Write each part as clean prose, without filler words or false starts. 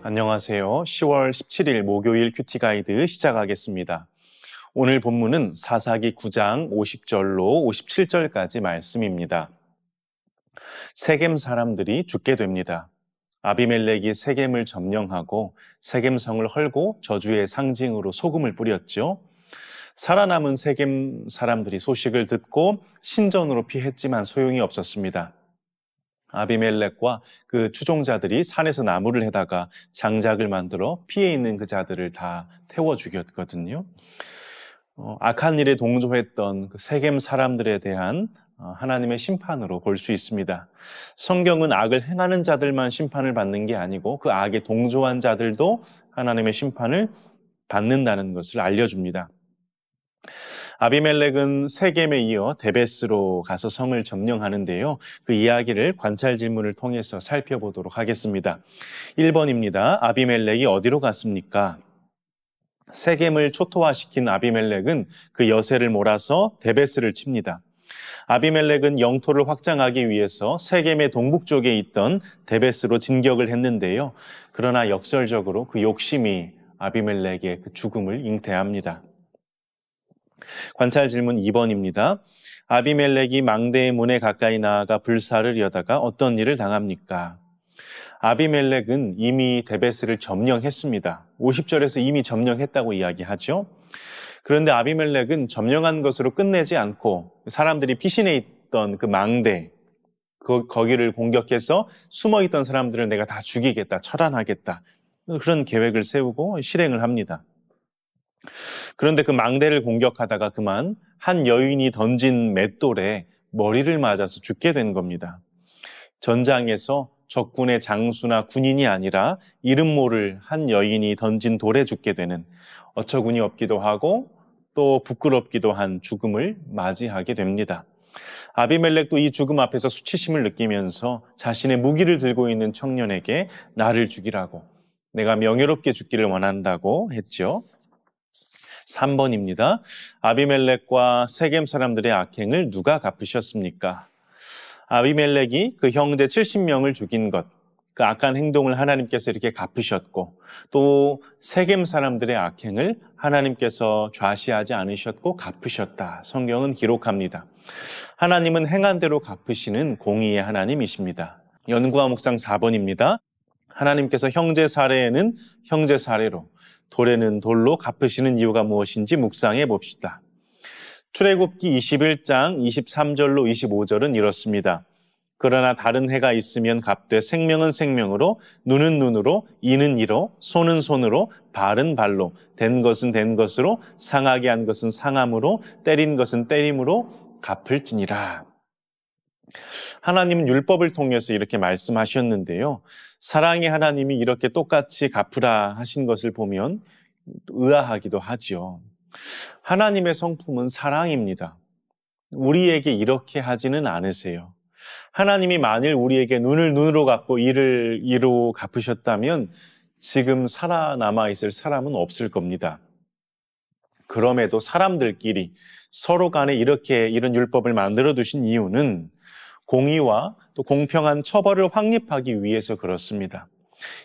안녕하세요. 10월 17일 목요일 큐티 가이드 시작하겠습니다. 오늘 본문은 사사기 9장 50절로 57절까지 말씀입니다. 세겜 사람들이 죽게 됩니다. 아비멜렉이 세겜을 점령하고 세겜성을 헐고 저주의 상징으로 소금을 뿌렸죠. 살아남은 세겜 사람들이 소식을 듣고 신전으로 피했지만 소용이 없었습니다. 아비멜렉과 그 추종자들이 산에서 나무를 해다가 장작을 만들어 피해 있는 그 자들을 다 태워 죽였거든요. 악한 일에 동조했던 그 세겜 사람들에 대한 하나님의 심판으로 볼 수 있습니다. 성경은 악을 행하는 자들만 심판을 받는 게 아니고 그 악에 동조한 자들도 하나님의 심판을 받는다는 것을 알려줍니다. 아비멜렉은 세겜에 이어 데베스로 가서 성을 점령하는데요. 그 이야기를 관찰 질문을 통해서 살펴보도록 하겠습니다. 1번입니다. 아비멜렉이 어디로 갔습니까? 세겜을 초토화시킨 아비멜렉은 그 여세를 몰아서 데베스를 칩니다. 아비멜렉은 영토를 확장하기 위해서 세겜의 동북쪽에 있던 데베스로 진격을 했는데요. 그러나 역설적으로 그 욕심이 아비멜렉의 그 죽음을 잉태합니다. 관찰 질문 2번입니다. 아비멜렉이 망대의 문에 가까이 나아가 불사를 여다가 어떤 일을 당합니까? 아비멜렉은 이미 데베스를 점령했습니다. 50절에서 이미 점령했다고 이야기하죠. 그런데 아비멜렉은 점령한 것으로 끝내지 않고 사람들이 피신해 있던 그 망대, 거기를 공격해서 숨어있던 사람들을 내가 다 죽이겠다, 처단하겠다. 그런 계획을 세우고 실행을 합니다. 그런데 그 망대를 공격하다가 그만 한 여인이 던진 맷돌에 머리를 맞아서 죽게 된 겁니다. 전장에서 적군의 장수나 군인이 아니라 이름 모를 한 여인이 던진 돌에 죽게 되는 어처구니 없기도 하고 또 부끄럽기도 한 죽음을 맞이하게 됩니다. 아비멜렉도 이 죽음 앞에서 수치심을 느끼면서 자신의 무기를 들고 있는 청년에게 나를 죽이라고, 내가 명예롭게 죽기를 원한다고 했죠. 3번입니다. 아비멜렉과 세겜 사람들의 악행을 누가 갚으셨습니까? 아비멜렉이 그 형제 70명을 죽인 것, 그 악한 행동을 하나님께서 이렇게 갚으셨고, 또 세겜 사람들의 악행을 하나님께서 좌시하지 않으셨고 갚으셨다. 성경은 기록합니다. 하나님은 행한 대로 갚으시는 공의의 하나님이십니다. 연구와 묵상 4번입니다. 하나님께서 형제 살해에는 형제 살해로, 돌에는 돌로 갚으시는 이유가 무엇인지 묵상해 봅시다. 출애굽기 21장 23절로 25절은 이렇습니다. 그러나 다른 해가 있으면 갚되 생명은 생명으로, 눈은 눈으로, 이는 이로, 손은 손으로, 발은 발로, 된 것은 된 것으로, 상하게 한 것은 상함으로, 때린 것은 때림으로 갚을지니라. 하나님은 율법을 통해서 이렇게 말씀하셨는데요. 사랑의 하나님이 이렇게 똑같이 갚으라 하신 것을 보면 의아하기도 하지요. 하나님의 성품은 사랑입니다. 우리에게 이렇게 하지는 않으세요. 하나님이 만일 우리에게 눈을 눈으로 갚고 이를 이로 갚으셨다면 지금 살아남아 있을 사람은 없을 겁니다. 그럼에도 사람들끼리 서로 간에 이런 율법을 만들어 두신 이유는 공의와 또 공평한 처벌을 확립하기 위해서 그렇습니다.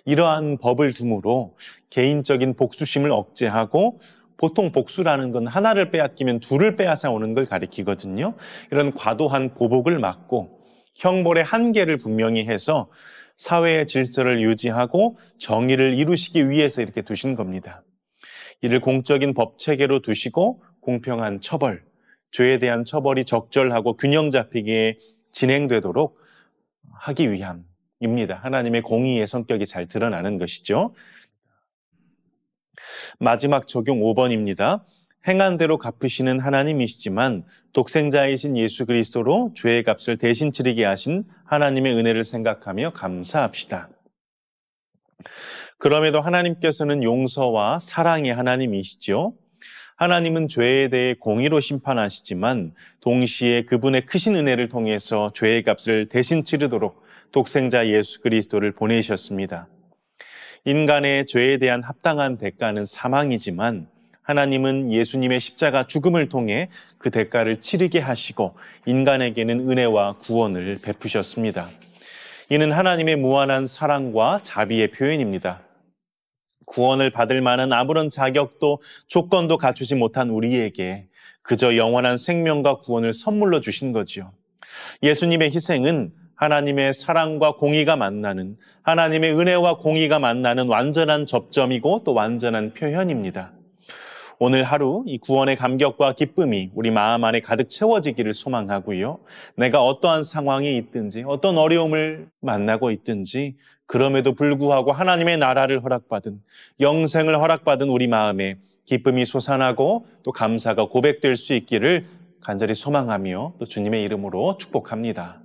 이러한 법을 둠으로 개인적인 복수심을 억제하고, 보통 복수라는 건 하나를 빼앗기면 둘을 빼앗아 오는 걸 가리키거든요. 이런 과도한 보복을 막고 형벌의 한계를 분명히 해서 사회의 질서를 유지하고 정의를 이루시기 위해서 이렇게 두신 겁니다. 이를 공적인 법 체계로 두시고 공평한 처벌, 죄에 대한 처벌이 적절하고 균형 잡히게 진행되도록 하기 위함입니다. 하나님의 공의의 성격이 잘 드러나는 것이죠. 마지막 적용 5번입니다. 행한 대로 갚으시는 하나님이시지만 독생자이신 예수 그리스도로 죄의 값을 대신 치르게 하신 하나님의 은혜를 생각하며 감사합시다. 그럼에도 하나님께서는 용서와 사랑의 하나님이시죠. 하나님은 죄에 대해 공의로 심판하시지만 동시에 그분의 크신 은혜를 통해서 죄의 값을 대신 치르도록 독생자 예수 그리스도를 보내셨습니다. 인간의 죄에 대한 합당한 대가는 사망이지만 하나님은 예수님의 십자가 죽음을 통해 그 대가를 치르게 하시고 인간에게는 은혜와 구원을 베푸셨습니다. 이는 하나님의 무한한 사랑과 자비의 표현입니다. 구원을 받을 만한 아무런 자격도 조건도 갖추지 못한 우리에게 그저 영원한 생명과 구원을 선물로 주신 거지요. 예수님의 희생은 하나님의 사랑과 공의가 만나는, 하나님의 은혜와 공의가 만나는 완전한 접점이고 또 완전한 표현입니다. 오늘 하루 이 구원의 감격과 기쁨이 우리 마음 안에 가득 채워지기를 소망하고요. 내가 어떠한 상황이 있든지 어떤 어려움을 만나고 있든지 그럼에도 불구하고 하나님의 나라를 허락받은, 영생을 허락받은 우리 마음에 기쁨이 솟아나고 또 감사가 고백될 수 있기를 간절히 소망하며 또 주님의 이름으로 축복합니다.